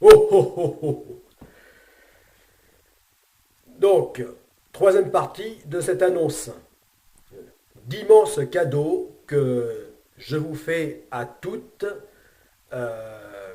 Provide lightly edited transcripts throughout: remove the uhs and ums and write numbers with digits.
Oh, oh, oh, oh. Donc, troisième partie de cette annonce. D'immenses cadeaux que je vous fais à toutes, euh,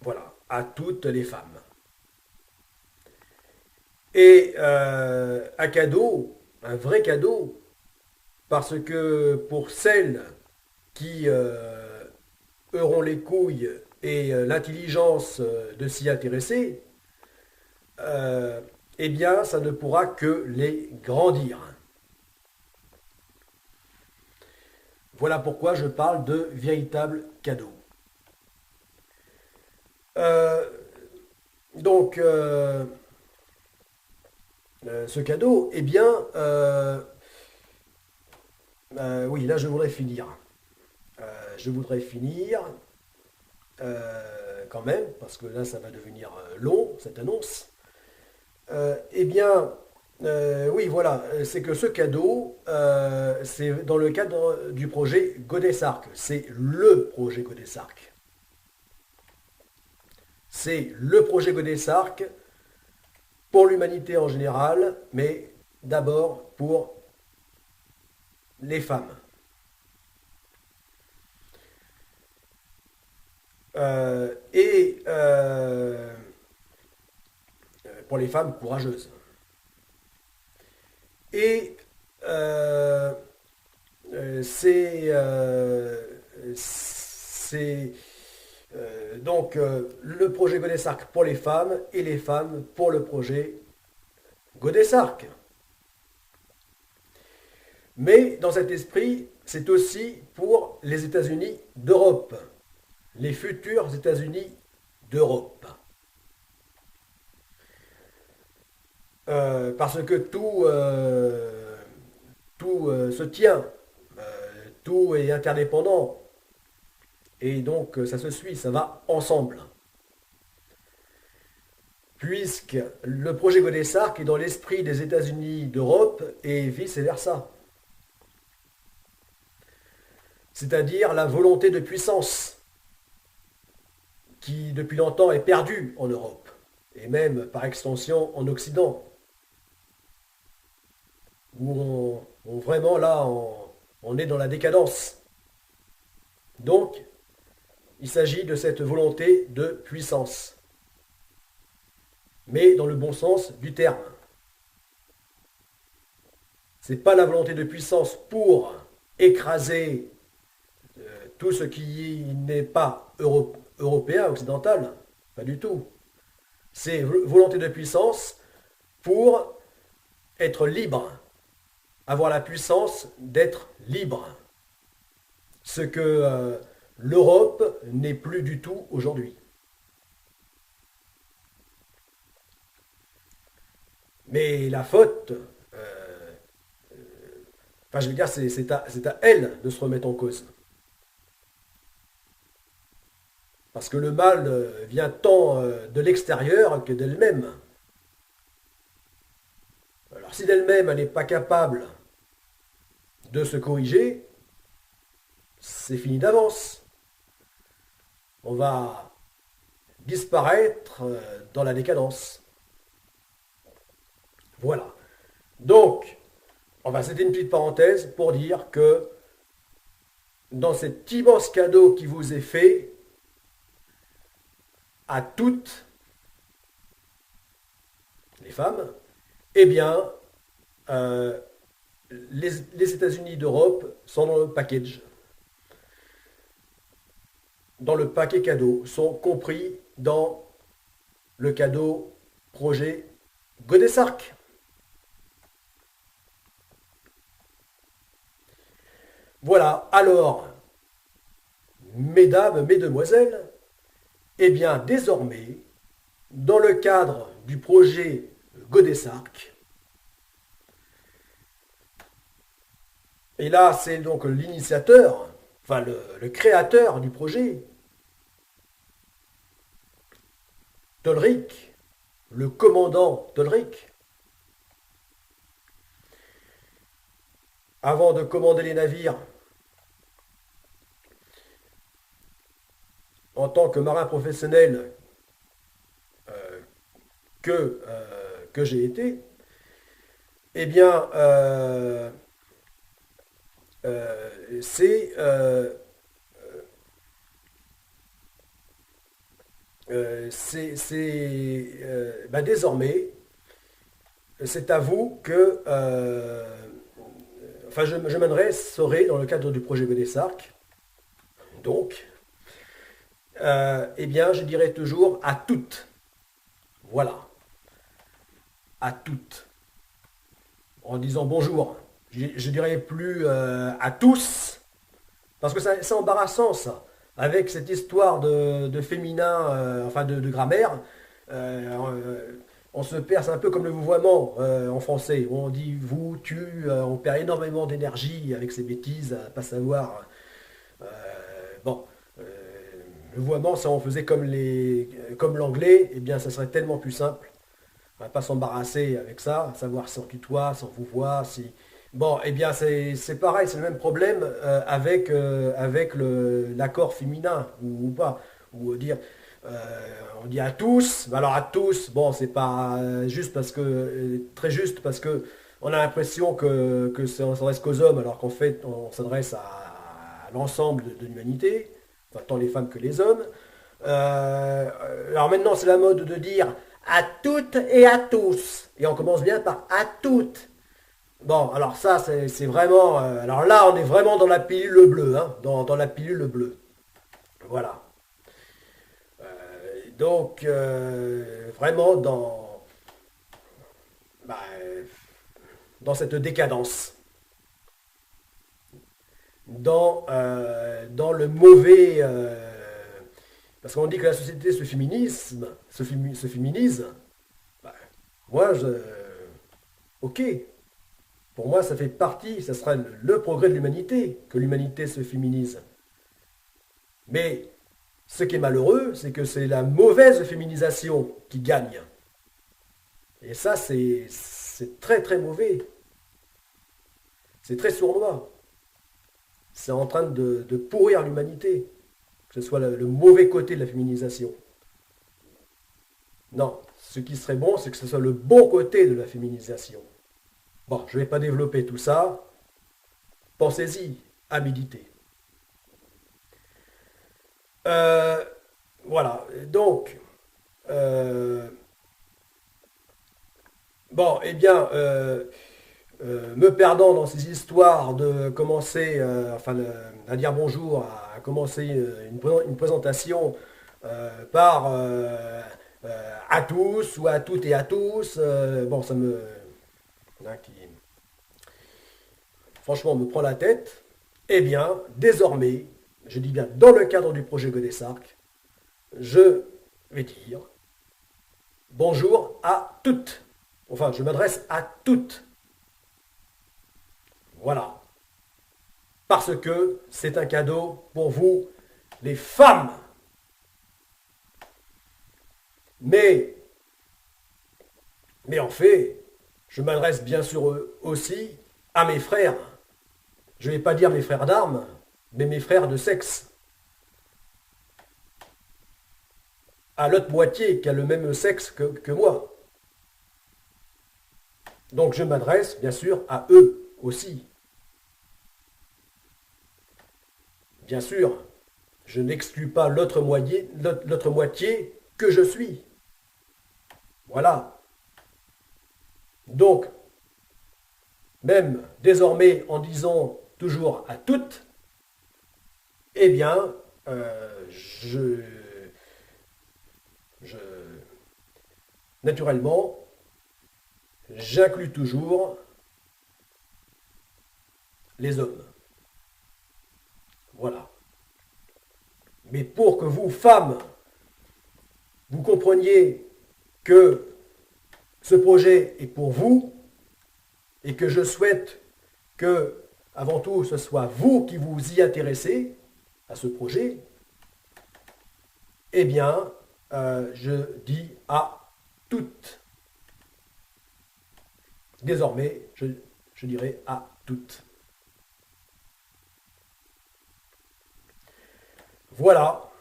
voilà, à toutes les femmes. Et un cadeau, un vrai cadeau, parce que pour celles qui auront les couilles et l'intelligence de s'y intéresser, euh, eh bien, ça ne pourra que les grandir. Voilà pourquoi je parle de véritable cadeau. Euh, donc, ce cadeau, eh bien, oui, là, je voudrais finir. Je voudrais finir quand même, parce que là, ça va devenir long, cette annonce. Eh bien, oui, voilà, c'est que ce cadeau, c'est dans le cadre du projet Godesarc. C'est le projet Godesarc. C'est le projet Godesarc pour l'humanité en général, mais d'abord pour les femmes. Et pour les femmes courageuses. Et euh, c'est donc le projet Godesarc pour les femmes et les femmes pour le projet Godesarc. Mais dans cet esprit, c'est aussi pour les États-Unis d'Europe, les futurs États-Unis d'Europe. Parce que tout se tient, euh, tout est interdépendant, et donc ça se suit, ça va ensemble. Puisque le projet Godesarc est dans l'esprit des États-Unis d'Europe et vice-versa. C'est-à-dire la volonté de puissance qui depuis longtemps est perdue en Europe, et même par extension en Occident, où vraiment là on est dans la décadence. Donc il s'agit de cette volonté de puissance, mais dans le bon sens du terme. Ce n'est pas la volonté de puissance pour écraser tout ce qui n'est pas européen, occidental, pas du tout. C'est volonté de puissance pour être libre, avoir la puissance d'être libre. Ce que l'Europe n'est plus du tout aujourd'hui. Mais la faute, enfin je veux dire, c'est à elle de se remettre en cause. Parce que le mal vient tant de l'extérieur que d'elle-même. Alors si d'elle-même elle n'est pas capable de se corriger, c'est fini d'avance. On va disparaître dans la décadence. Voilà. Donc, enfin, c'était une petite parenthèse pour dire que dans cet immense cadeau qui vous est fait à toutes les femmes, eh bien, euh, les États-Unis d'Europe sont dans le package, dans le paquet cadeau, sont compris dans le cadeau projet Godesarc. Voilà, alors, mesdames, mesdemoiselles, eh bien, désormais, dans le cadre du projet Godesarc, et là, c'est donc l'initiateur, enfin le créateur du projet, Tolric, le commandant Tolric, avant de commander les navires en tant que marin professionnel que, que j'ai été, eh bien, c'est désormais, c'est à vous que enfin, je m'adresserai dans le cadre du projet Godessarc. Donc, eh bien, je dirais toujours à toutes. Voilà, à toutes. En disant bonjour. Je dirais plus à tous, parce que c'est embarrassant ça. Avec cette histoire de féminin, enfin de grammaire, on se perd, c'est un peu comme le vouvoiement en français. On dit vous, tu, on perd énormément d'énergie avec ces bêtises, à pas savoir. euh, bon, euh, le vouvoiement, si on faisait comme l'anglais, eh bien ça serait tellement plus simple. On va pas s'embarrasser avec ça, savoir si on tutoie, si on vous voit, si... Bon, eh bien c'est pareil, c'est le même problème avec l'accord féminin, ou pas. Ou dire, euh, on dit à tous, bah alors à tous, bon, c'est pas juste parce que, très juste parce que on a l'impression on s'adresse qu'aux hommes, alors qu'en fait on s'adresse à l'ensemble de l'humanité, enfin, tant les femmes que les hommes. Alors maintenant, c'est la mode de dire à toutes et à tous. Et on commence bien par à toutes. Bon, alors ça, c'est vraiment... alors là, on est vraiment dans la pilule bleue, hein, dans la pilule bleue. Voilà. Donc, vraiment bah, dans cette décadence. Dans le mauvais... parce qu'on dit que la société se féminise. Bah, moi, ok. Pour moi, ça fait partie, ça sera le progrès de l'humanité, que l'humanité se féminise. Mais ce qui est malheureux, c'est que c'est la mauvaise féminisation qui gagne. Et ça, c'est très très mauvais. C'est très sournois. C'est en train de pourrir l'humanité. Que ce soit le mauvais côté de la féminisation. Non, ce qui serait bon, c'est que ce soit le bon côté de la féminisation. Bon, je ne vais pas développer tout ça. Pensez-y, à méditer. Euh, voilà, donc, euh, bon, eh bien, me perdant dans ces histoires de commencer, à dire bonjour, à commencer une présentation par à tous ou à toutes et à tous, bon, ça me, hein, franchement, me prend la tête. Eh bien, désormais, je dis bien dans le cadre du projet Godessarc, je vais dire bonjour à toutes. Enfin, je m'adresse à toutes. Voilà. Parce que c'est un cadeau pour vous, les femmes. Mais, mais en fait, je m'adresse bien sûr aussi à mes frères. Je ne vais pas dire mes frères d'armes, mais mes frères de sexe. À l'autre moitié qui a le même sexe que moi. Donc je m'adresse bien sûr à eux aussi. Bien sûr, je n'exclus pas l'autre moitié que je suis. Voilà. Donc, même désormais en disant toujours à toutes, eh bien, je naturellement, j'inclus toujours les hommes. Voilà. Mais pour que vous, femmes, vous compreniez que ce projet est pour vous et que je souhaite que, avant tout, ce soit vous qui vous y intéressez à ce projet, eh bien, je dis à toutes. Désormais, je dirai à toutes. Voilà.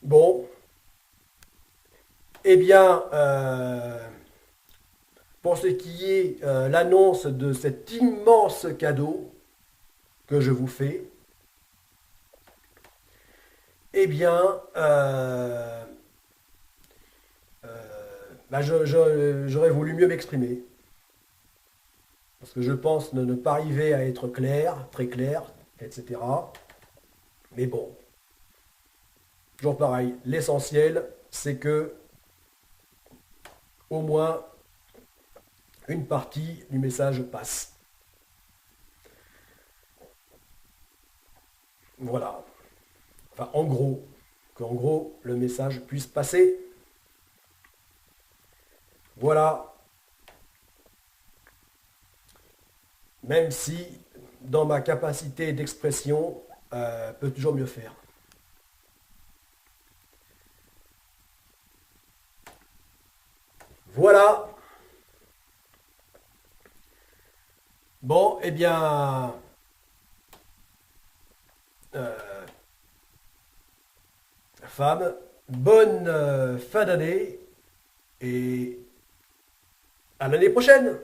Bon, eh bien, pour ce qui est l'annonce de cet immense cadeau que je vous fais, eh bien, bah, j'aurais voulu mieux m'exprimer. Parce que je pense ne pas arriver à être clair, très clair, etc. Mais bon, toujours pareil, l'essentiel, c'est que au moins une partie du message passe. Voilà. Enfin, en gros, qu'en gros, le message puisse passer. Voilà. Même si, dans ma capacité d'expression, peut toujours mieux faire. Voilà. Bon, eh bien, euh, femme, bonne fin d'année et à l'année prochaine.